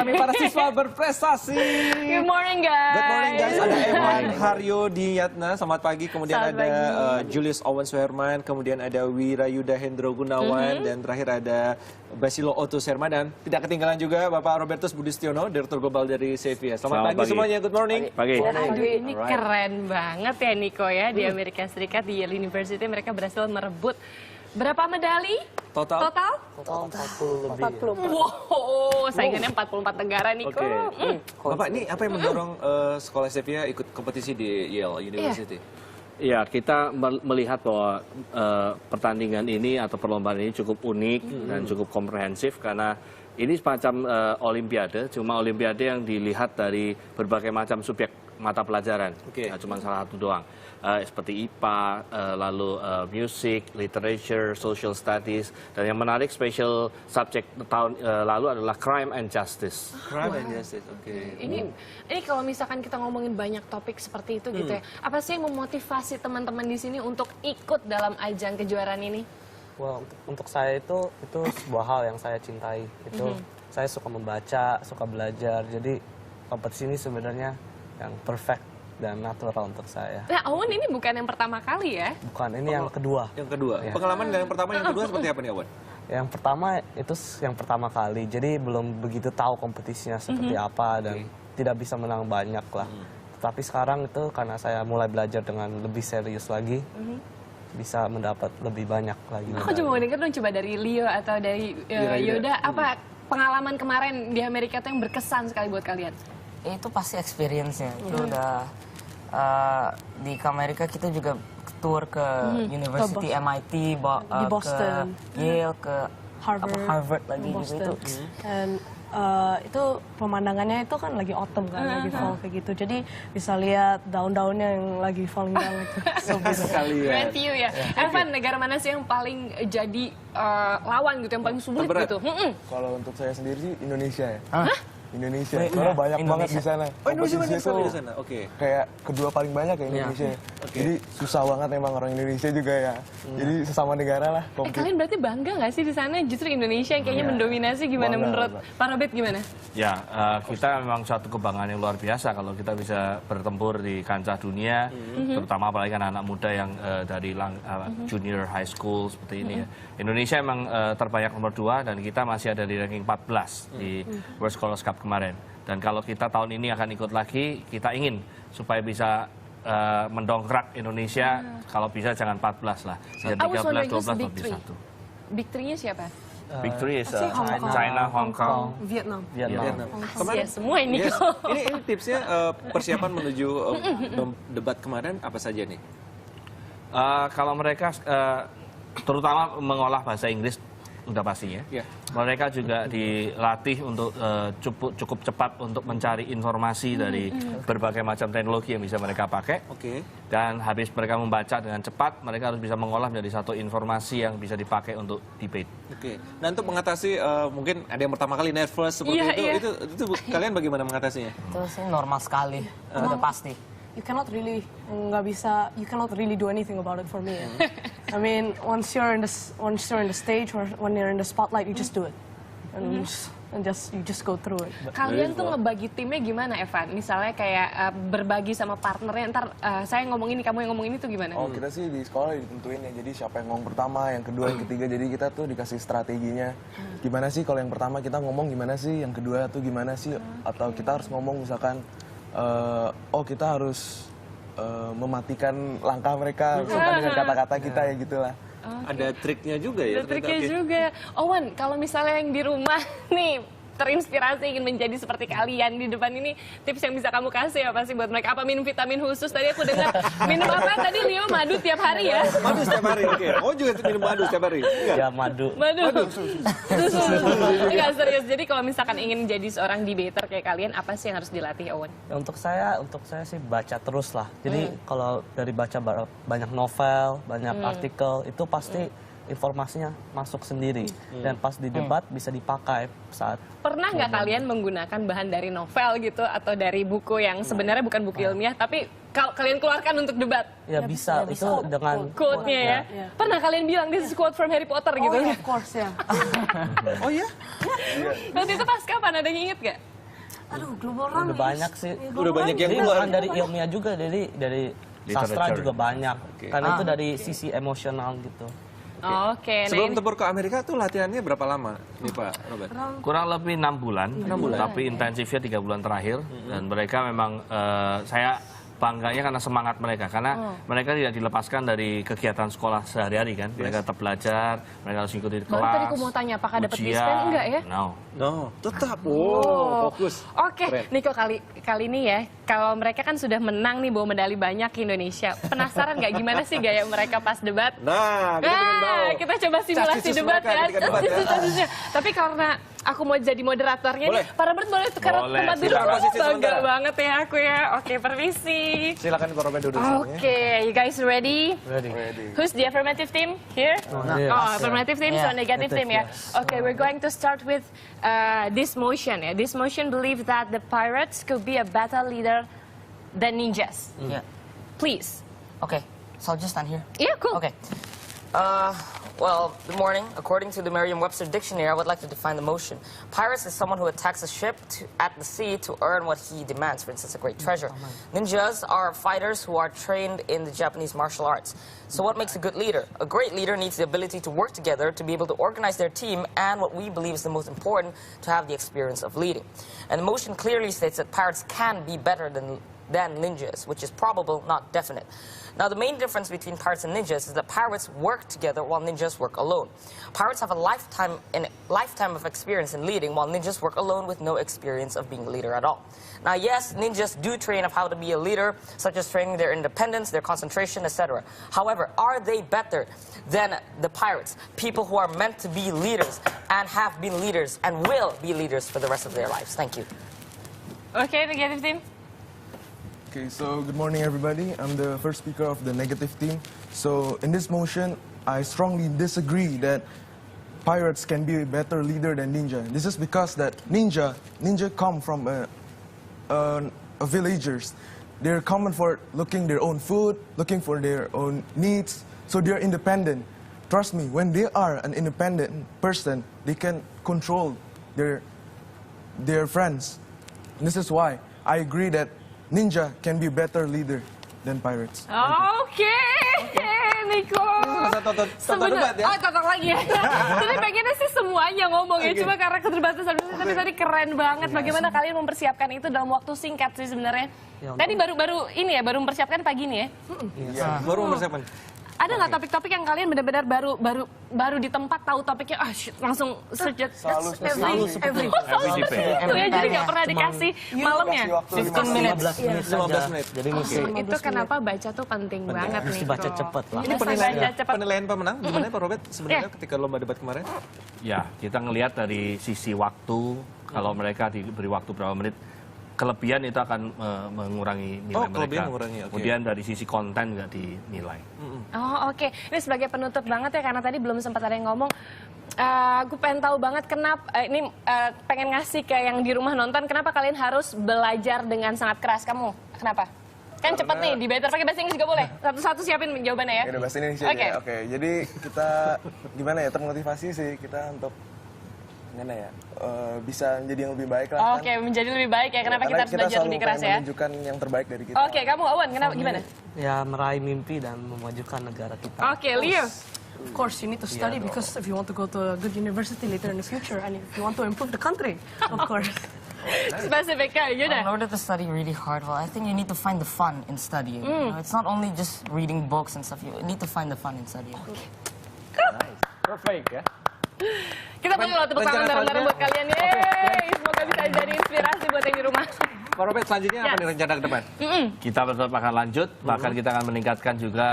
kami para siswa berprestasi. Good morning guys. Good morning guys. Ada Evan Haryo Diyatna, selamat pagi. Kemudian ada Julius Owen Suherman, kemudian ada Wirayuda Hendro Gunawan, dan terakhir ada Basilo Otto Serma, dan tidak ketinggalan juga Bapak Robertus Budistiono, Direktur Global dari Sevilla. Selamat pagi semuanya. Good morning. Pagi. Aduh, ini keren banget ya Niko ya, di Amerika Serikat di Yale University mereka berhasil merebut berapa medali? Total 40 lebih. 40. Wow, saingannya 44 negara Niko. Bapak, ini apa yang mendorong sekolah Sevilla ikut kompetisi di Yale University? Ya, kita melihat bahwa pertandingan ini atau perlombaan ini cukup unik dan cukup komprehensif karena ini semacam olimpiade, cuma olimpiade yang dilihat dari berbagai macam subjek mata pelajaran, cuma salah satu doang. Seperti IPA, lalu music, literature, social studies, dan yang menarik special subject tahun lalu adalah crime and justice. Crime and justice, Ini kalau misalkan kita ngomongin banyak topik seperti itu gitu ya, apa sih yang memotivasi teman-teman di sini untuk ikut dalam ajang kejuaraan ini? Well, untuk saya itu sebuah hal yang saya cintai. Itu saya suka membaca, suka belajar. Jadi kompetisi ini sebenarnya yang perfect dan natural untuk saya. Nah, Owen ini bukan yang pertama kali ya? Bukan, ini yang kedua. Yang kedua. Ya. Pengalaman yang pertama, yang kedua seperti apa nih, Owen? Yang pertama itu yang pertama kali. Jadi belum begitu tahu kompetisinya seperti apa dan tidak bisa menang banyak lah. Tetapi sekarang itu karena saya mulai belajar dengan lebih serius lagi. Bisa mendapat lebih banyak lagi. Aku cuma mau denger dong coba dari Leo atau dari Yoda, apa pengalaman kemarin di Amerika itu yang berkesan sekali buat kalian? Itu pasti experience-nya. Itu udah di Amerika kita juga tour ke University MIT, di Boston, ke Yale, ke Harvard lagi Boston. gitu. Dan itu pemandangannya itu kan lagi autumn kan, lagi fall kayak gitu. Jadi bisa lihat daun-daunnya yang lagi falling down itu. Sekali ya. Grant you ya. Evan, negara mana sih yang paling jadi lawan gitu, yang paling sulit gitu? Kalau untuk saya sendiri sih Indonesia ya. Indonesia, karena banyak banget di sana. Oh, Indonesia banyak Kompetisinya sekali tuh di sana. kayak kedua paling banyak ya Indonesia. Jadi susah banget emang orang Indonesia juga ya. Jadi sesama negara lah. Kalian berarti bangga nggak sih di sana? Justru Indonesia yang kayaknya mendominasi, gimana menurut Pak Robert gimana? Ya, kita memang suatu kebanggaan yang luar biasa kalau kita bisa bertempur di kancah dunia, terutama apalagi anak-anak muda yang dari junior high school seperti ini ya. Indonesia memang terbanyak nomor 2 dan kita masih ada di ranking 14 di World Scholars Cup kemarin. Dan kalau kita tahun ini akan ikut lagi, kita ingin supaya bisa mendongkrak Indonesia, kalau bisa jangan 14 lah, ya 13, 12, lebih 1. Big Three-nya siapa? Big Three is China, Hong Kong, Vietnam. Ya, semua ini. Ini tipsnya persiapan menuju debat kemarin apa saja nih? Kalau mereka terutama mengolah bahasa Inggris udah pastinya. Mereka juga dilatih untuk cukup cepat untuk mencari informasi dari berbagai macam teknologi yang bisa mereka pakai. Dan habis mereka membaca dengan cepat, mereka harus bisa mengolah menjadi satu informasi yang bisa dipakai untuk debate. Nah, untuk mengatasi mungkin ada yang pertama kali nervous seperti itu kalian bagaimana mengatasinya? Itu sih normal sekali, udah pasti. You cannot really do anything about it for me. I mean, once you're in the stage or when you're in the spotlight, you just do it, and you just go through it. Kalian tuh ngebagi timnya gimana, Evan? Misalnya kayak berbagi sama partnernya, ntar saya ngomong ini, kamu yang ngomong ini tuh gimana? Oh, kita sih di sekolah ditentuin ya. Jadi siapa yang ngomong pertama, yang kedua, yang ketiga. Jadi kita tuh dikasih strateginya. Gimana sih kalau yang pertama kita ngomong gimana sih, yang kedua tuh gimana sih? Atau kita harus ngomong misalkan kita harus mematikan langkah mereka misalkan dengan kata-kata kita ya gitulah. Ada triknya juga ya? Ada triknya juga. Owen, kalau misalnya yang di rumah nih terinspirasi ingin menjadi seperti kalian di depan ini, tips yang bisa kamu kasih apa sih buat mereka? Apa minum vitamin khusus? Tadi aku dengar minum apa tadi Leo? Madu tiap hari ya? Madu setiap hari, Oh juga minum madu setiap hari? Ya madu. Susu. Enggak, serius. Jadi kalau misalkan ingin jadi seorang debater kayak kalian, apa sih yang harus dilatih, Owen? Untuk saya sih baca terus lah. Jadi kalau dari baca banyak novel, banyak artikel, itu pasti informasinya masuk sendiri dan pas di debat bisa dipakai saat. Pernah nggak kalian menggunakan bahan dari novel gitu atau dari buku yang sebenarnya bukan buku ilmiah tapi kalian keluarkan untuk debat? Ya bisa, itu dengan quote-nya ya. Pernah kalian bilang this is quote from Harry Potter gitu? Oh, of course ya. Oh ya? Waktu itu pas kapan? Ada yang inget nggak? Aduh, global run. Udah banyak sih. Udah banyak yang Jadi keluar. bukan dari ilmiah juga, dari sastra Literature. juga banyak. Karena itu dari sisi emosional gitu. Oke, nah Sebelum ini tempur ke Amerika tuh latihannya berapa lama nih Pak Robert? Kurang lebih 6 bulan, tapi intensifnya 3 bulan terakhir. Dan mereka memang, saya bangganya karena semangat mereka. Karena mereka tidak dilepaskan dari kegiatan sekolah sehari-hari kan. Mereka tetap belajar, mereka harus ikuti kelas. baru tadi aku mau tanya, apakah dapat ujian. dispen enggak ya? No. No, tetap. Oh, fokus. Oke, Keren. Niko kali ini ya, kalau mereka kan sudah menang nih bawa medali banyak ke Indonesia. Penasaran nggak gimana sih gaya mereka pas debat? Nah, kita pengen tahu. Kita coba simulasi Cacicus debat mereka ya. ketika debat ya. Cacicus-cacicusnya. Tapi karena aku mau jadi moderatornya Boleh. nih, Pak Robert boleh tukar Boleh, tempat duduk. silakan. Posisi Bangga sebentar. banget ya aku ya. Oke, permisi. Silakan Pak Robert duduk sini. Oke, you guys ready? Ready. Who's the affirmative team here? Yes. Oh, affirmative team, so Yeah, negative team ya. Okay, we're going to start with this motion. Ya. This motion believes that the pirates could be a better leader than ninjas. Yeah. Please. Okay, so I'll just stand here. Yeah, cool. Okay. Well, good morning. According to the Merriam-Webster dictionary, I would like to define the motion. Pirates is someone who attacks a ship at the sea to earn what he demands, for instance, a great treasure. Ninjas are fighters who are trained in the Japanese martial arts. So what makes a good leader? A great leader needs the ability to work together, to be able to organize their team, and what we believe is the most important, to have the experience of leading. And the motion clearly states that pirates can be better than ninjas, which is probable, not definite. Now, the main difference between pirates and ninjas is that pirates work together while ninjas work alone. Pirates have a lifetime of experience in leading, while ninjas work alone with no experience of being a leader at all. Now, yes, ninjas do train of how to be a leader, such as training their independence, their concentration, etc. However, are they better than the pirates, people who are meant to be leaders and have been leaders and will be leaders for the rest of their lives? Thank you. Okay, negative team. Okay, so good morning everybody. I'm the first speaker of the negative team. So in this motion, I strongly disagree that pirates can be a better leader than ninja. This is because that ninja come from a villagers. They're common for looking their own food, looking for their own needs. So they're independent. Trust me, when they are an independent person, they can control their friends. This is why I agree that ninja can be a better leader than pirates. Oke, Niko. Tonton debat ya. Oh, tonton lagi ya. Tapi pengennya sih semuanya ngomong ya, cuma karena keterbatasan. Tapi tadi keren banget. Bagaimana kalian mempersiapkan itu dalam waktu singkat sih sebenarnya? Tadi baru ini ya, baru mempersiapkan pagi ini ya. Baru mempersiapkan. Ada nggak topik-topik yang kalian benar-benar baru di tempat tahu topiknya, langsung search Selalu every FVDP. itu ya, jadi nggak pernah dikasih malamnya. 15 menit 15 menit. Jadi mesti Itu kenapa baca tuh penting banget nih. baca cepet lah. Ini penilaian, Baca cepat. penilaian pemenang gimana Pak Robert sebenarnya ketika lomba debat kemarin? Ya, kita ngelihat dari sisi waktu, kalau mereka diberi waktu berapa menit, kelebihan itu akan mengurangi nilai mereka. Kelebihan mengurangi, oke. Kemudian dari sisi konten nggak dinilai. Oh oke, ini sebagai penutup banget ya karena tadi belum sempat ada yang ngomong. Aku pengen tahu banget kenapa pengen ngasih ke yang di rumah nonton, kenapa kalian harus belajar dengan sangat keras? Kamu kenapa? Kan cepet nih, di better pakai bahasa Inggris juga boleh. Satu-satu siapin jawabannya ya. Udah bahasa Indonesia Oke. ya. Oke, jadi kita gimana ya, termotivasi sih kita untuk gimana ya, bisa menjadi yang lebih baik lah. Oke, menjadi lebih baik ya. Kenapa kita Karena harus belajar selalu lebih keras pengen ya? menunjukkan yang terbaik dari kita. Oke, kamu Awan, kenapa gimana? Ya meraih mimpi dan memajukan negara kita. Oke, Leo. Of course, you need to study because if you want to go to a good university later in the future and if you want to improve the country, of course. Spesifik kali, In yaudah. order to study really hard, well, I think you need to find the fun in studying. You know, it's not only just reading books and stuff. You need to find the fun in studying. Perfect ya. Kita perlu loh tepuk tangan bareng-bareng buat kalian. Yeay, semoga bisa jadi inspirasi buat yang di rumah. Pak Robert selanjutnya apa nih rencana ke depan? Kita tetap akan lanjut, bahkan kita akan meningkatkan juga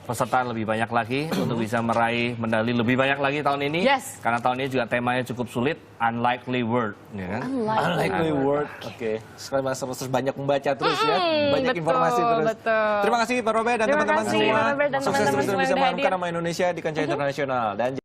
peserta lebih banyak lagi untuk bisa meraih medali lebih banyak lagi tahun ini. Yes. Karena tahun ini juga temanya cukup sulit, unlikely word, ya kan? Unlikely word. Oke. Sekarang terus banyak membaca terus ya, banyak betul, informasi terus. betul. Terima kasih Pak Robert dan Terima teman-teman kasih, semua. Pak Robert dan Sukses teman-teman terus semua bisa yang udah mengharumkan hadir. nama Indonesia di kancah internasional dan